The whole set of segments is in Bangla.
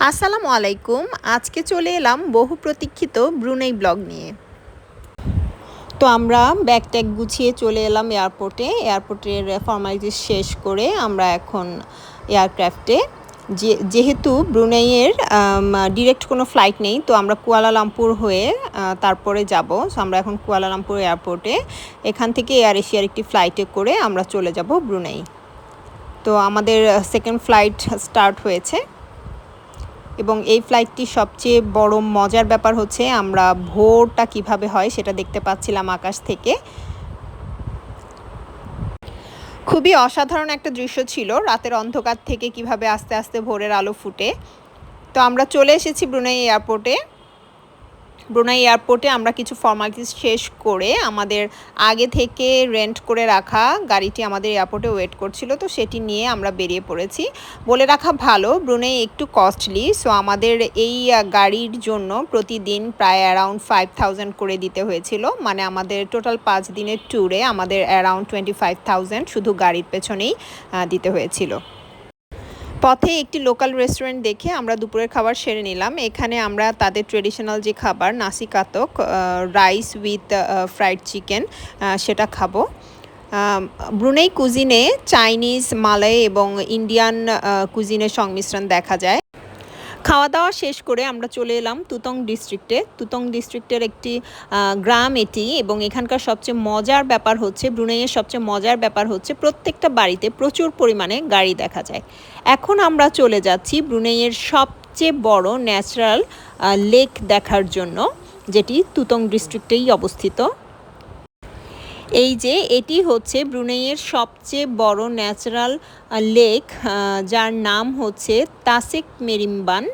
আসসালামু আলাইকুম। আজকে চলে এলাম বহু প্রতীক্ষিত ব্রুনেই ব্লগ নিয়ে। তো আমরা ব্যাগ ট্যাগ গুছিয়ে চলে এলাম এয়ারপোর্টে। এয়ারপোর্টের ফর্মালিটিস শেষ করে আমরা এখন এয়ারক্রাফটে যেহেতু ব্রুনেইয়ের ডিরেক্ট কোনো ফ্লাইট নেই, তো আমরা কুয়ালালামপুর হয়ে তারপরে যাব। সো আমরা এখন কুয়ালালামপুর এয়ারপোর্টে, এখান থেকে এয়ার এশিয়ার একটি ফ্লাইটে করে আমরা চলে যাব ব্রুনেই। তো আমাদের সেকেন্ড ফ্লাইট স্টার্ট হয়েছে এবং এই ফ্লাইটটি সবচেয়ে বড় মজার ব্যাপার হচ্ছে আমরা ভোরটা কিভাবে হয় সেটা দেখতে পাচ্ছিলাম আকাশ থেকে। খুবই অসাধারণ একটা দৃশ্য ছিল, রাতের অন্ধকার থেকে কিভাবে আস্তে আস্তে ভোরের আলো ফুটে। তো আমরা চলে এসেছি ব্রুনেই এয়ারপোর্টে। ব্রুনেই এয়ারপোর্টে আমরা কিছু ফর্মালিটিস শেষ করে আমাদের আগে থেকে রেন্ট করে রাখা গাড়িটি আমাদের এয়ারপোর্টে ওয়েট করছিল, তো সেটি নিয়ে আমরা বেরিয়ে পড়েছি। বলে রাখা ভালো, ব্রুনেই একটু কস্টলি, সো আমাদের এই গাড়ির জন্য প্রতিদিন প্রায় অ্যারাউন্ড 5000 করে দিতে হয়েছিল। মানে আমাদের টোটাল 5 দিনের ট্যুরে আমাদের অ্যারাউন্ড 25,000 শুধু গাড়ির পেছনেই দিতে হয়েছিল। পথে একটি লোকাল রেস্টুরেন্ট দেখে আমরা দুপুরের খাবার সেরে নিলাম। এখানে আমরা তাদের ট্রেডিশনাল যে খাবার নাসি কাতক, রাইস উইথ ফ্রাইড চিকেন, সেটা খাবো। ব্রুনেই কুজিনে চাইনিজ, মালয় এবং ইন্ডিয়ান কুজিনের সংমিশ্রণ দেখা যায়। খাওয়া দাওয়া শেষ করে আমরা চলে এলাম তুতং ডিস্ট্রিক্টে। তুতং ডিস্ট্রিক্টের একটি গ্রাম এটি, এবং এখানকার সবচেয়ে মজার ব্যাপার হচ্ছে, ব্রুনেইয়ের সবচেয়ে মজার ব্যাপার হচ্ছে প্রত্যেকটা বাড়িতে প্রচুর পরিমাণে গাড়ি দেখা যায়। এখন আমরা চলে যাচ্ছি ব্রুনেইয়ের সবচেয়ে বড় ন্যাচারাল লেক দেখার জন্য, যেটি তুতং ডিস্ট্রিক্টেই অবস্থিত। এই যে এটি হচ্ছে ব্রুনেইয়ের সবচেয়ে বড় ন্যাচারাল লেক, যার নাম হচ্ছে তাসেক মেরিম্বান।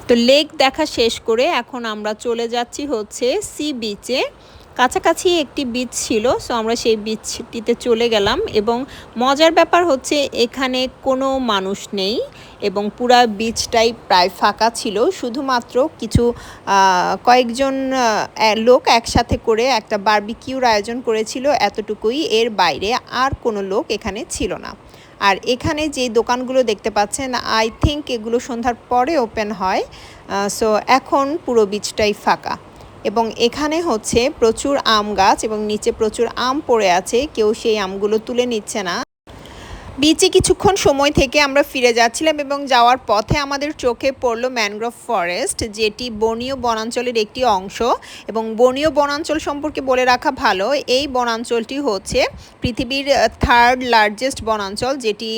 তো লেক দেখা শেষ করে এখন আমরা চলে যাচ্ছি হচ্ছে সি বিচে। কাছাকাছি একটি বিচ ছিল, সো আমরা সেই বিচটিতে চলে গেলাম। এবং মজার ব্যাপার হচ্ছে এখানে কোনো মানুষ নেই এবং পুরা বিচটাই প্রায় ফাঁকা ছিল। শুধুমাত্র কিছু কয়েকজন লোক একসাথে করে একটা বারবিকিউর আয়োজন করেছিল, এতটুকুই। এর বাইরে আর কোনো লোক এখানে ছিল না। আর এখানে যে দোকানগুলো দেখতে পাচ্ছেন, আই থিঙ্ক এগুলো সন্ধ্যার পরে ওপেন হয়। সো এখন পুরো বিচটাই ফাঁকা এবং এখানে হচ্ছে প্রচুর আম গাছ এবং নিচে প্রচুর আম পড়ে আছে, কেউ সেই আমগুলো তুলে নিচ্ছে না। বিচে কিছুক্ষণ সময় থেকে আমরা ফিরে যাচ্ছিলাম এবং যাওয়ার পথে আমাদের চোখে পড়লো ম্যানগ্রোভ ফরেস্ট, যেটি বনীয় বনাঞ্চলের একটি অংশ। এবং বনীয় বনাঞ্চল সম্পর্কে বলে রাখা ভালো, এই বনাঞ্চলটি হচ্ছে পৃথিবীর 3rd লার্জেস্ট বনাঞ্চল, যেটি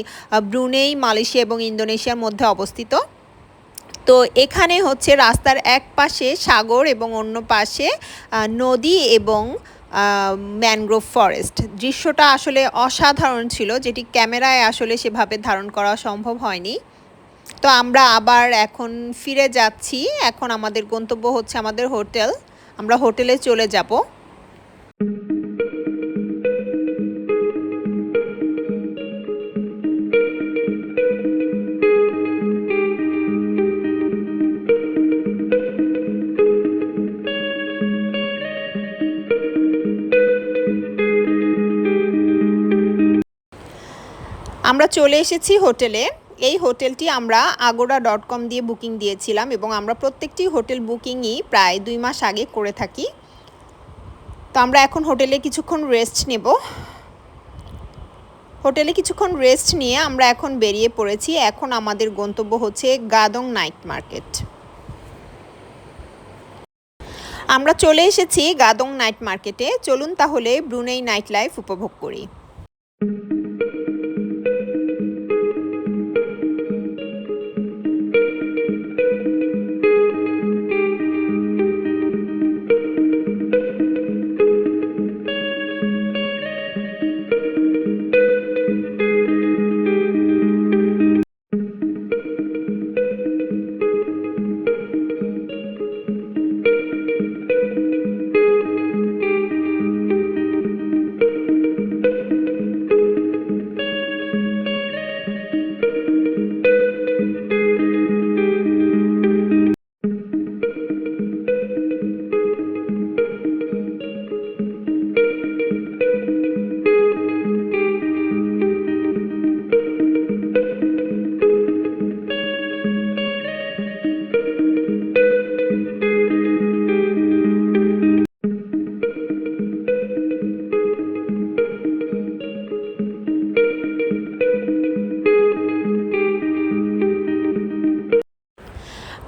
ব্রুনেই, মালয়েশিয়া এবং ইন্দোনেশিয়ার মধ্যে অবস্থিত। তো এখানে হচ্ছে রাস্তার এক পাশে সাগর এবং অন্য পাশে নদী এবং ম্যানগ্রোভ ফরেস্ট। দৃশ্যটা আসলে অসাধারণ ছিল, যেটি ক্যামেরায় আসলে সেভাবে ধারণ করা সম্ভব হয়নি। তো আমরা আবার এখন ফিরে যাচ্ছি। এখন আমাদের গন্তব্য হচ্ছে আমাদের হোটেল। আমরা হোটেলে চলে যাব। আমরা চলে এসেছি হোটেলে। এই হোটেলটি আমরা agoda.com দিয়ে বুকিং দিয়েছিলাম এবং আমরা প্রত্যেকটি হোটেল বুকিংই প্রায় 2 মাস আগে করে থাকি। তো আমরা এখন হোটেলে কিছুক্ষণ রেস্ট নেব। হোটেলে কিছুক্ষণ রেস্ট নিয়ে আমরা এখন বেরিয়ে পড়েছি। এখন আমাদের গন্তব্য হচ্ছে গাদং নাইট মার্কেট। আমরা চলে এসেছি গাদং নাইট মার্কেটে। চলুন তাহলে ব্রুনেই নাইট লাইফ উপভোগ করি।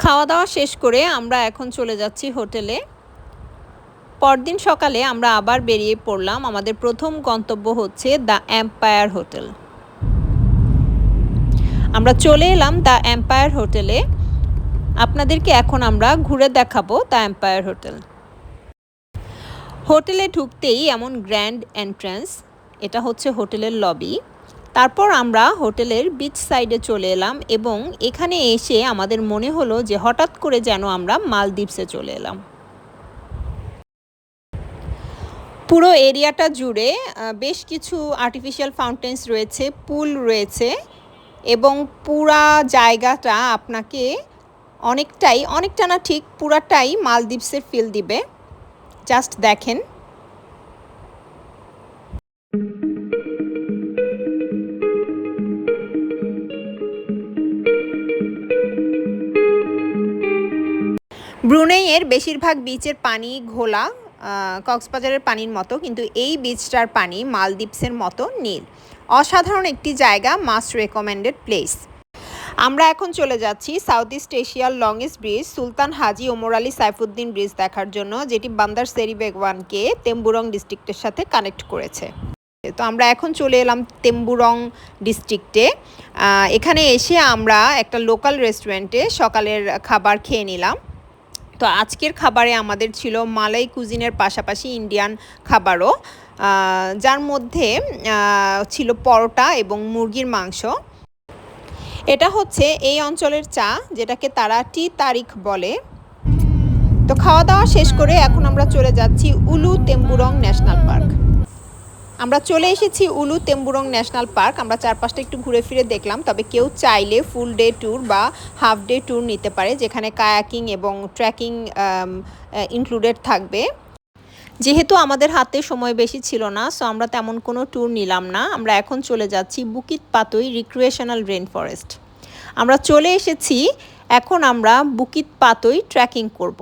খাওয়া দাওয়া শেষ করে আমরা এখন চলে যাচ্ছি হোটেলে। পরদিন সকালে আমরা আবার বেরিয়ে পড়লাম। আমাদের প্রথম গন্তব্য হচ্ছে দ্য এম্পায়ার হোটেল। আমরা চলে এলাম দ্য এম্পায়ার হোটেলে। আপনাদেরকে এখন আমরা ঘুরে দেখাবো দ্য এম্পায়ার হোটেল। হোটেলে ঢুকতেই এমন গ্র্যান্ড এন্ট্রান্স, এটা হচ্ছে হোটেলের লবি। তারপর আমরা হোটেলের বিচ সাইডে চলে এলাম এবং এখানে এসে আমাদের মনে হলো যে হঠাৎ করে যেন আমরা মালদ্বীপসে চলে এলাম। পুরো এরিয়াটা জুড়ে বেশ কিছু আর্টিফিশিয়াল ফাউন্টেন্স রয়েছে, পুল রয়েছে এবং পুরা জায়গাটা আপনাকে অনেকটা না ঠিক পুরাটাই মালদ্বীপসের ফিল দিবে। জাস্ট দেখেন। ব্রুনেইয়ের বেশিরভাগ বিচের পানি ঘোলা, কক্সবাজারের পানির মতো, কিন্তু এই বিচটার পানি মালদ্বীপসের মতো নীল। অসাধারণ একটি জায়গা, মাস্ট রেকমেন্ডেড প্লেস। আমরা এখন চলে যাচ্ছি সাউথ ইস্ট এশিয়ার লংগেস্ট ব্রিজ সুলতান হাজি ওমর আলী সাইফুদ্দিন ব্রিজ দেখার জন্য, যেটি বান্দার সেরি বেগওয়ানকে তেম্বুরং ডিস্ট্রিক্টের সাথে কানেক্ট করেছে। তো আমরা এখন চলে এলাম তেম্বুরং ডিস্ট্রিক্টে। এখানে এসে আমরা একটা লোকাল রেস্টুরেন্টে সকালের খাবার খেয়ে নিলাম। তো আজকের খাবারে আমাদের ছিল মালাই কুজিনের পাশাপাশি ইন্ডিয়ান খাবারও, যার মধ্যে ছিল পরোটা এবং মুরগির মাংস। এটা হচ্ছে এই অঞ্চলের চা, যেটাকে তারা টি তারিখ বলে। তো খাওয়া দাওয়া শেষ করে এখন আমরা চলে যাচ্ছি উলু তেম্বুরং ন্যাশনাল পার্ক। আমরা চলে এসেছি উলু তেম্বুরং ন্যাশনাল পার্ক। আমরা চারপাশটা একটু ঘুরে ফিরে দেখলাম, তবে কেউ চাইলে ফুল ডে ট্যুর বা হাফ ডে ট্যুর নিতে পারে, যেখানে কায়াকিং এবং ট্রেকিং ইনক্লুডেড থাকবে। যেহেতু আমাদের হাতে সময় বেশি ছিল না, সো আমরা তেমন কোনো ট্যুর নিলাম না। আমরা এখন চলে যাচ্ছি বুকিত পাতই রিক্রিয়েশনাল রেইন ফরেস্ট। আমরা চলে এসেছি, এখন আমরা বুকিত পাতই ট্রেকিং করব।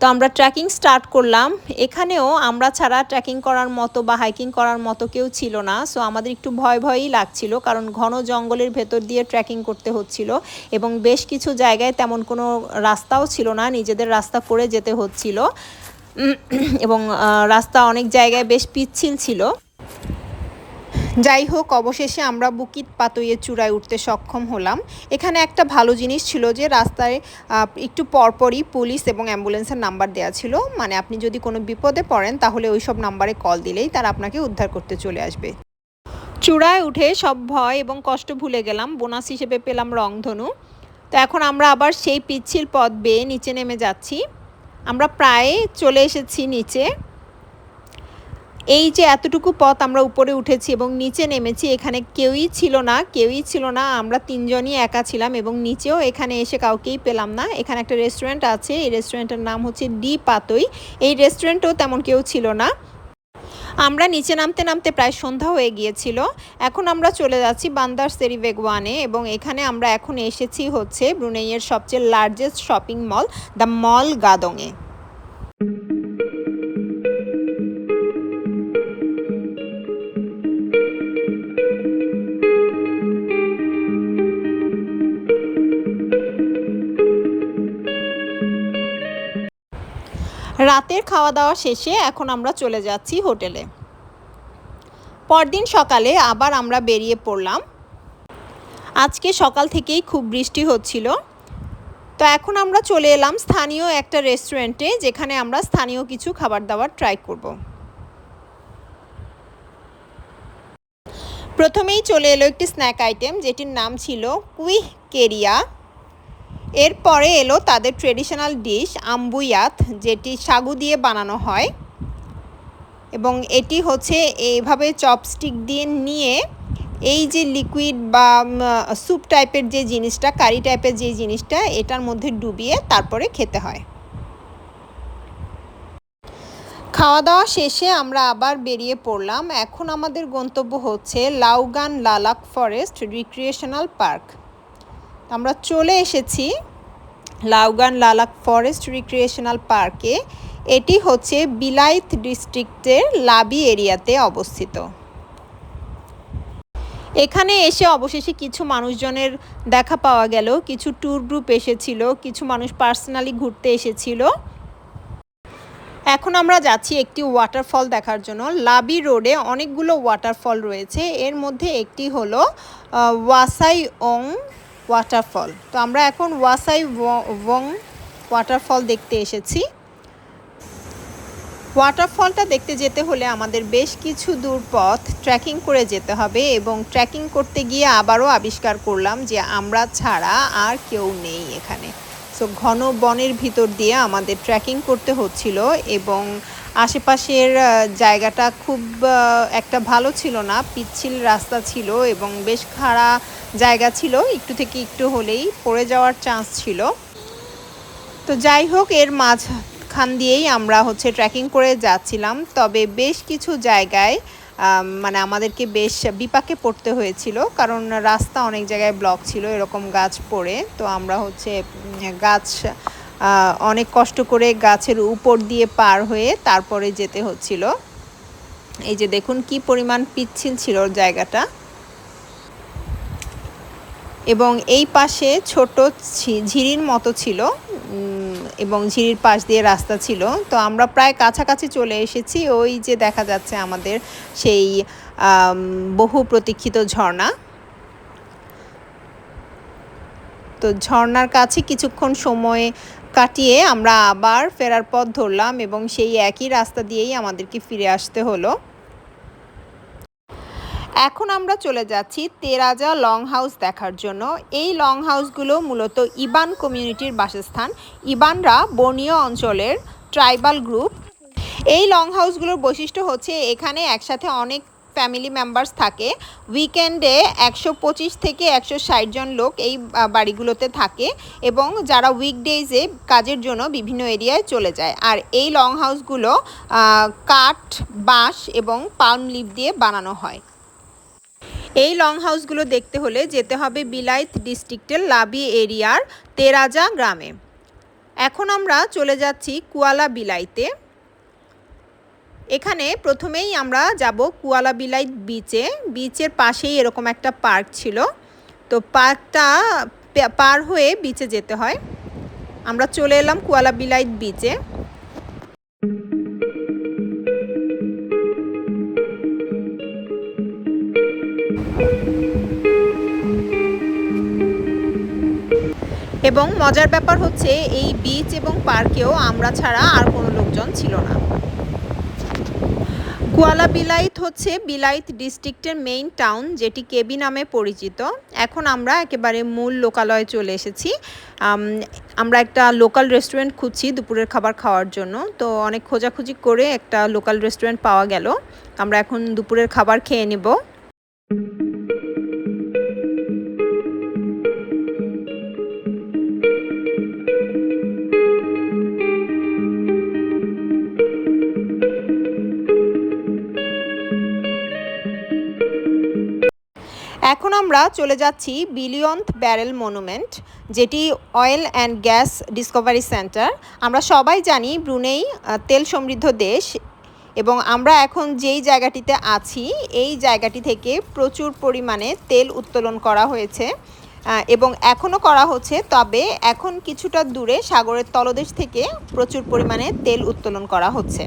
তো আমরা ট্রেকিং স্টার্ট করলাম। এখানেও আমরা ছাড়া ট্রেকিং করার মতো বা হাইকিং করার মতো কেউ ছিল না, সো আমাদের একটু ভয়ই লাগছিল, কারণ ঘন জঙ্গলের ভেতর দিয়ে ট্রেকিং করতে হচ্ছিল এবং বেশ কিছু জায়গায় তেমন কোনো রাস্তাও ছিল না, নিজেদের রাস্তা করে যেতে হচ্ছিল এবং রাস্তা অনেক জায়গায় বেশ পিচ্ছিল ছিল। যাই হোক, অবশেষে আমরা বুকিত পাতইয়ের চূড়ায় উঠতে সক্ষম হলাম। এখানে একটা ভালো জিনিস ছিল যে রাস্তায় একটু পরপরই পুলিশ এবং অ্যাম্বুলেন্সের নাম্বার দেওয়া ছিল, মানে আপনি যদি কোনো বিপদে পড়েন তাহলে ওই সব নাম্বারে কল দিলেই তারা আপনাকে উদ্ধার করতে চলে আসবে। চূড়ায় উঠে সব ভয় এবং কষ্ট ভুলে গেলাম, বোনাস হিসেবে পেলাম রংধনু। তো এখন আমরা আবার সেই পিচ্ছিল পথ বেয়ে নিচে নেমে যাচ্ছি। আমরা প্রায় চলে এসেছি নিচে। এই যে এতটুকু পথ আমরা উপরে উঠেছি এবং নিচে নেমেছি, এখানে কেউই ছিল না, আমরা তিনজনই একা ছিলাম এবং নিচেও এখানে এসে কাউকেই পেলাম না। এখানে একটা রেস্টুরেন্ট আছে, এই রেস্টুরেন্টের নাম হচ্ছে ডি পাতই। এই রেস্টুরেন্টেও তেমন কেউ ছিল না। আমরা নিচে নামতে নামতে প্রায় সন্ধ্যা হয়ে গিয়েছিল। এখন আমরা চলে যাচ্ছি বান্দার সেরি বেগওয়ানে এবং এখানে আমরা এখন এসেছি হচ্ছে ব্রুনেইয়ের সবচেয়ে largest shopping mall the mall গাদংয়ে। রাতের খাওয়া দাওয়া শেষে এখন আমরা চলে যাচ্ছি হোটেলে। পরদিন সকালে আবার আমরা বেরিয়ে পড়লাম। আজকে সকাল থেকেই খুব বৃষ্টি হচ্ছিল। তো এখন আমরা চলে এলাম স্থানীয় একটা রেস্টুরেন্টে, যেখানে আমরা স্থানীয় কিছু খাবার দাবার ট্রাই করব। প্রথমেই চলে এলো একটি স্ন্যাক আইটেম, যেটির নাম ছিল কুইহ কেরিয়া। এরপরে এলো তাদের ট্রেডিশনাল ডিশ আম্বুয়াত, যেটি সাগু দিয়ে বানানো হয় এবং এটি হচ্ছে এইভাবে চপস্টিক দিয়ে নিয়ে এই যে লিকুইড বা স্যুপ টাইপের যে জিনিসটা, কারি টাইপের যে জিনিসটা, এটার মধ্যে ডুবিয়ে তারপরে খেতে হয়। খাওয়া দাওয়া শেষে আমরা আবার বেরিয়ে পড়লাম। এখন আমাদের গন্তব্য হচ্ছে লাউগান লালাক ফরেস্ট রিক্রিয়েশনাল পার্ক। আমরা চলে এসেছি লাউগান লালাক ফরেস্ট রিক্রিয়েশনাল পার্কে। এটি হচ্ছে বিলাইত ডিস্ট্রিক্টের লাবি এরিয়াতে অবস্থিত। এখানে এসে অবশেষে কিছু মানুষজনের দেখা পাওয়া গেল, কিছু ট্যুর গ্রুপ এসেছিল, কিছু মানুষ পার্সোনালি ঘুরতে এসেছিল। এখন আমরা যাচ্ছি একটি ওয়াটারফল দেখার জন্য। লাবি রোডে অনেকগুলো ওয়াটারফল রয়েছে, এর মধ্যে একটি হলো ওয়াসাই ওং ওয়াটারফল। তো আমরা এখন ওয়াসাই ওং ওয়াটারফল দেখতে এসেছি। ওয়াটারফলটা দেখতে যেতে হলে আমাদের বেশ কিছু দূর পথ ট্রেকিং করে যেতে হবে, এবং ট্রেকিং করতে গিয়ে আবারও আবিষ্কার করলাম যে আমরা ছাড়া আর কেউ নেই এখানে। সো ঘন বনের ভিতর দিয়ে আমাদের ট্রেকিং করতে হচ্ছিল, এবং আশেপাশের জায়গাটা খুব একটা ভালো ছিল না, পিচ্ছিল রাস্তা ছিল এবং বেশ খাড়া জায়গা ছিল, একটু থেকে একটু হলেই পড়ে যাওয়ার চান্স ছিল। তো যাই হোক, এর মাঝখান দিয়েই আমরা ট্রেকিং করে যাচ্ছিলাম, তবে বেশ কিছু জায়গায় মানে আমাদেরকে বেশ বিপাকে পড়তে হয়েছিল, কারণ রাস্তা অনেক জায়গায় ব্লক ছিল এরকম গাছ পড়ে। তো আমরা গাছ অনেক কষ্ট করে গাছের উপর দিয়ে পার হয়ে তারপরে যেতে হচ্ছিল। এই যে দেখুন কি পরিমাণ পিচ্ছিল ছিল জায়গাটা, এবং এই পাশে ছোট ঝিরির মতো ছিল, এবং ঝিরির পাশ দিয়ে রাস্তা ছিল। তো আমরা প্রায় কাছাকাছি চলে এসেছি, ওই যে দেখা যাচ্ছে আমাদের সেই বহু প্রতীক্ষিত ঝর্ণা। তো ঝর্ণার কাছে কিছুক্ষণ সময় কাটিয়ে আমরা আবার ফেরার পথ ধরলাম, এবং সেই একই রাস্তা দিয়েই আমাদেরকে ফিরে আসতে হলো। এখন আমরা চলে যাচ্ছি তেরাজা লং হাউস দেখার জন্য। এই লং হাউসগুলো মূলত ইবান কমিউনিটির বাসস্থান। ইবানরা বর্ণীয় অঞ্চলের ট্রাইবাল গ্রুপ। এই লং হাউসগুলোর বৈশিষ্ট্য হচ্ছে এখানে একসাথে অনেক ফ্যামিলি মেম্বার্স থাকে। উইকেন্ডে 125 থেকে 160 জন লোক এই বাড়িগুলোতে থাকে, এবং যারা উইকডেজে কাজের জন্য বিভিন্ন এরিয়ায় চলে যায়। আর এই লং হাউসগুলো কাঠ, বাঁশ এবং পাল্ম লিভ দিয়ে বানানো হয়। এই লং হাউসগুলো দেখতে হলে যেতে হবে বিলাইত ডিস্ট্রিক্টের লাবি এরিয়ার তেরাজা গ্রামে। এখন আমরা চলে যাচ্ছি কুয়ালা বিলাইতে। এখানে প্রথমেই আমরা যাব কুয়ালা বিলাইত বিচে। বিচের পাশেই এরকম একটা পার্ক ছিল, তো পার্কটা পার হয়ে বিচে যেতে হয়। আমরা চলে এলাম কুয়ালা বিলাইত বিচে। এবং মজার ব্যাপার হচ্ছে এই বিচ এবং পার্কেও আমরা ছাড়া আর কোনো লোকজন ছিল না। কুয়ালা বিলাইত হচ্ছে বিলাইত ডিস্ট্রিক্টের মেইন টাউন, যেটি কেবি নামে পরিচিত। এখন আমরা একেবারে মূল লোকালয়ে চলে এসেছি। আমরা একটা লোকাল রেস্টুরেন্ট খুঁজছি দুপুরের খাবার খাওয়ার জন্য। তো অনেক খোঁজাখুঁজি করে একটা লোকাল রেস্টুরেন্ট পাওয়া গেল। আমরা এখন দুপুরের খাবার খেয়ে নেব। এখন আমরা চলে যাচ্ছি বিলিয়ন্থ ব্যারেল মনুমেন্ট, যেটি oil and gas Discovery centre. আমরা সবাই জানি ব্রুনেই তেল সমৃদ্ধ দেশ, এবং আমরা এখন যেই জায়গাটিতে আছি এই জায়গাটি থেকে প্রচুর পরিমাণে তেল উত্তোলন করা হয়েছে, এবং এখনও করা হচ্ছে। তবে এখন কিছুটা দূরে সাগরের তলদেশ থেকে প্রচুর পরিমাণে তেল উত্তোলন করা হচ্ছে।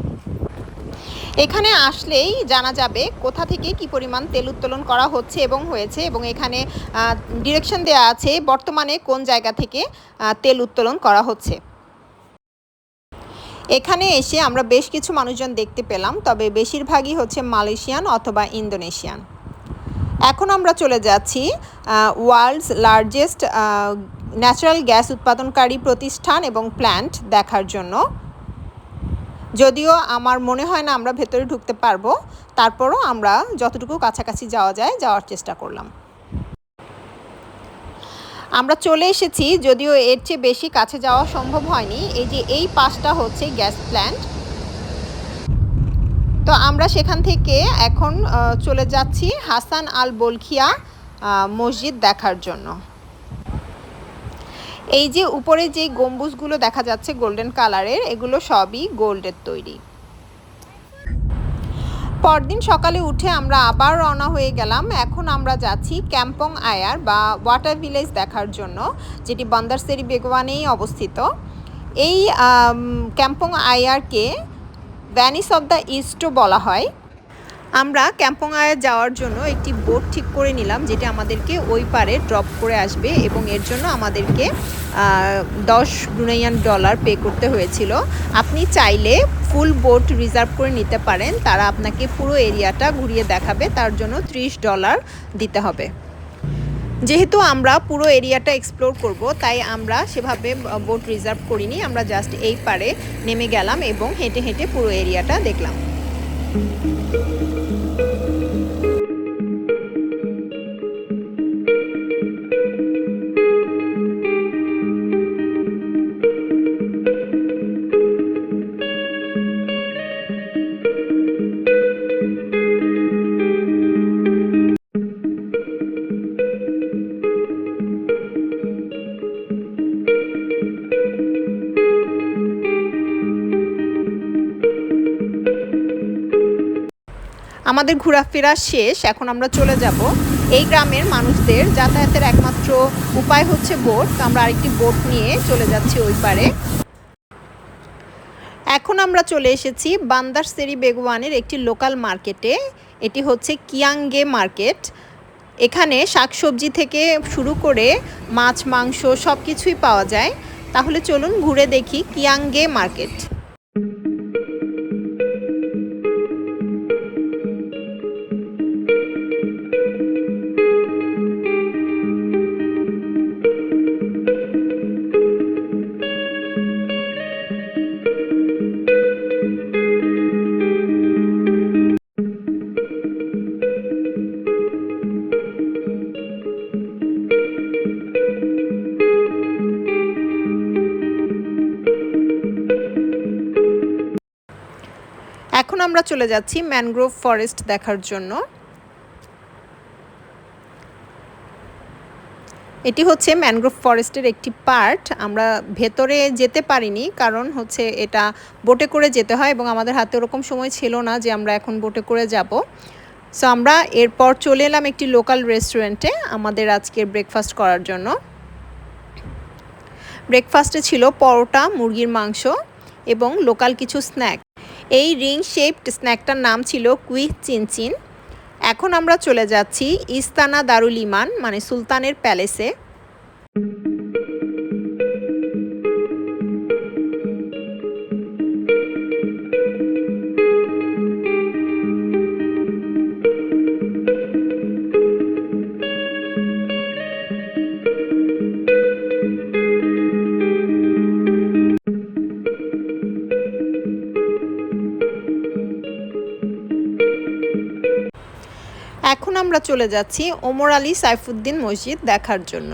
এখানে আসলেই জানা যাবে কোথা থেকে কি পরিমাণ তেল উত্তোলন করা হচ্ছে এবং হয়েছে, এবং এখানে ডিরেকশন দেওয়া আছে বর্তমানে কোন জায়গা থেকে তেল উত্তোলন করা হচ্ছে। এখানে এসে আমরা বেশ কিছু মানুষজন দেখতে পেলাম, তবে বেশিরভাগই হচ্ছে মালয়েশিয়ান অথবা ইন্দোনেশিয়ান। এখন আমরা চলে যাচ্ছি ওয়ার্ল্ডস লার্জেস্ট ন্যাচারাল গ্যাস উৎপাদনকারী প্রতিষ্ঠান এবং প্ল্যান্ট দেখার জন্য। যদিও আমার মনে হয় না আমরা ভেতরে ঢুকতে পারবো, তারপরও আমরা যতটুকু কাছাকাছি যাওয়া যায় যাওয়ার চেষ্টা করলাম। আমরা চলে এসেছি, যদিও এর চেয়ে বেশি কাছে যাওয়া সম্ভব হয়নি। এই যে এই পাশটা হচ্ছে গ্যাস প্ল্যান্ট। তো আমরা সেখান থেকে এখন চলে যাচ্ছি হাসান আল বলখিয়া মসজিদ দেখার জন্য। এই যে উপরে যে গম্বুজগুলো দেখা যাচ্ছে গোল্ডেন কালারের, এগুলো সবই গোল্ডের তৈরি। পরদিন সকালে উঠে আমরা আবার রওনা হয়ে গেলাম। এখন আমরা যাচ্ছি ক্যাম্পং আয়ার বা ওয়াটার ভিলেজ দেখার জন্য, যেটি বান্দার সেরি বেগওয়ানেই অবস্থিত। এই ক্যাম্পং আয়ারকে ভ্যানিস অফ দ্য ইস্টও বলা হয়। আমরা ক্যাম্পং আয়ার যাওয়ার জন্য একটি বোট ঠিক করে নিলাম, যেটি আমাদেরকে ওই পারে ড্রপ করে আসবে এবং এর জন্য আমাদেরকে 10 ব্রুনাইয়ান ডলার পে করতে হয়েছিল। আপনি চাইলে ফুল বোট রিজার্ভ করে নিতে পারেন, তারা আপনাকে পুরো এরিয়াটা ঘুরিয়ে দেখাবে, তার জন্য $30 দিতে হবে। যেহেতু আমরা পুরো এরিয়াটা এক্সপ্লোর করব, তাই আমরা সেভাবে বোট রিজার্ভ করিনি। আমরা জাস্ট এই পারে নেমে গেলাম এবং হেঁটে হেঁটে পুরো এরিয়াটা দেখলাম। আমাদের ঘোরাফেরা শেষ, এখন আমরা চলে যাব। এই গ্রামের মানুষদের যাতায়াতের একমাত্র উপায় হচ্ছে বোট, তো আমরা আরেকটি বোট নিয়ে চলে যাচ্ছি ওই পারে। এখন আমরা চলে এসেছি বান্দার সেরি বেগওয়ানের একটি লোকাল মার্কেটে। এটি হচ্ছে কিয়াংগে মার্কেট। এখানে শাকসবজি থেকে শুরু করে মাছ মাংস সব কিছুই পাওয়া যায়। তাহলে চলুন ঘুরে দেখি কিয়াংগে মার্কেট। এখন আমরা চলে যাচ্ছি ম্যানগ্রোভ ফরেস্ট দেখার জন্য। এটি হচ্ছে ম্যানগ্রোভ ফরেস্টের একটি পার্ট। আমরা ভেতরে যেতে পারিনি, কারণ হচ্ছে এটা বোটে করে যেতে হয় এবং আমাদের হাতে ওরকম সময় ছিল না যে আমরা এখন বোটে করে যাব। সো আমরা এরপর চলে এলাম একটি লোকাল রেস্টুরেন্টে আমাদের আজকের ব্রেকফাস্ট করার জন্য। ব্রেকফাস্টে ছিল পরোটা, মুরগির মাংস এবং লোকাল কিছু স্ন্যাক। এই রিং শেপড স্ন্যাকটার নাম ছিল কুইহ চিনচিন। এখন আমরা চলে যাচ্ছি ইস্তানা দারুল ইমান মানে সুলতানের প্যালেসে। এখন আমরা চলে যাচ্ছি ওমর আলী সাইফুদ্দিন মসজিদ দেখার জন্য।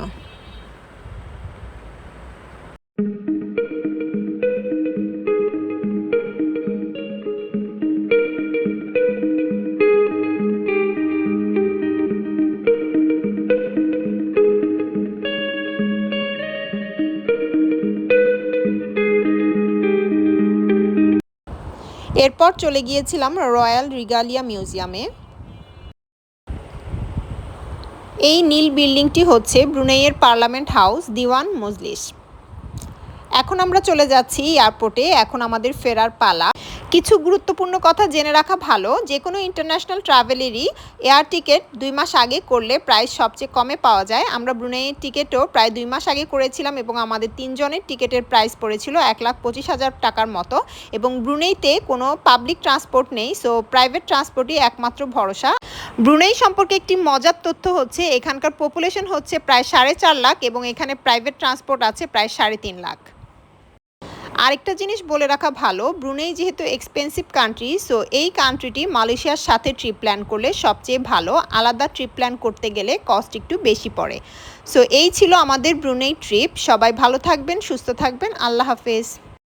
এরপর চলে গিয়েছিলাম রয়্যাল রিগালিয়া মিউজিয়ামে। এই নীল বিল্ডিংটি হচ্ছে ব্রুনেইয়ের পার্লামেন্ট হাউস দিওয়ান মজলিস। এখন আমরা চলে যাচ্ছি এয়ারপোর্টে, এখন আমাদের ফেরার পালা। কিছু গুরুত্বপূর্ণ কথা জেনে রাখা ভালো, যে কোনো ইন্টারন্যাশনাল ট্রাভেলেরই এয়ার টিকিট 2 মাস আগে করলে প্রাইস সবচেয়ে কমে পাওয়া যায়। আমরা ব্রুনেইয়ের টিকিটও প্রায় 2 মাস আগে করেছিলাম এবং আমাদের 3 জনের টিকিটের প্রাইস পড়েছিল 1,25,000 টাকার মতো। এবং ব্রুনেইতে কোনো পাবলিক ট্রান্সপোর্ট নেই, সো প্রাইভেট ট্রান্সপোর্টই একমাত্র ভরসা। ব্রুনেই সম্পর্কে একটি মজার তথ্য হচ্ছে এখানকার পপুলেশন হচ্ছে প্রায় 4.5 লাখ এবং এখানে প্রাইভেট ট্রান্সপোর্ট আছে প্রায় 3.5 লাখ। আরেকটা জিনিস বলে রাখা ভালো, ব্রুনেই যেহেতু এক্সপেন্সিভ কান্ট্রি, সো এই কান্ট্রিটি মালয়েশিয়ার সাথে ট্রিপ প্ল্যান করলে সবচেয়ে ভালো। আলাদা ট্রিপ প্ল্যান করতে গেলে কস্ট একটু বেশি পড়ে। সো এই ছিল আমাদের ব্রুনেই ট্রিপ। সবাই ভালো থাকবেন, সুস্থ থাকবেন। আল্লাহ হাফেজ।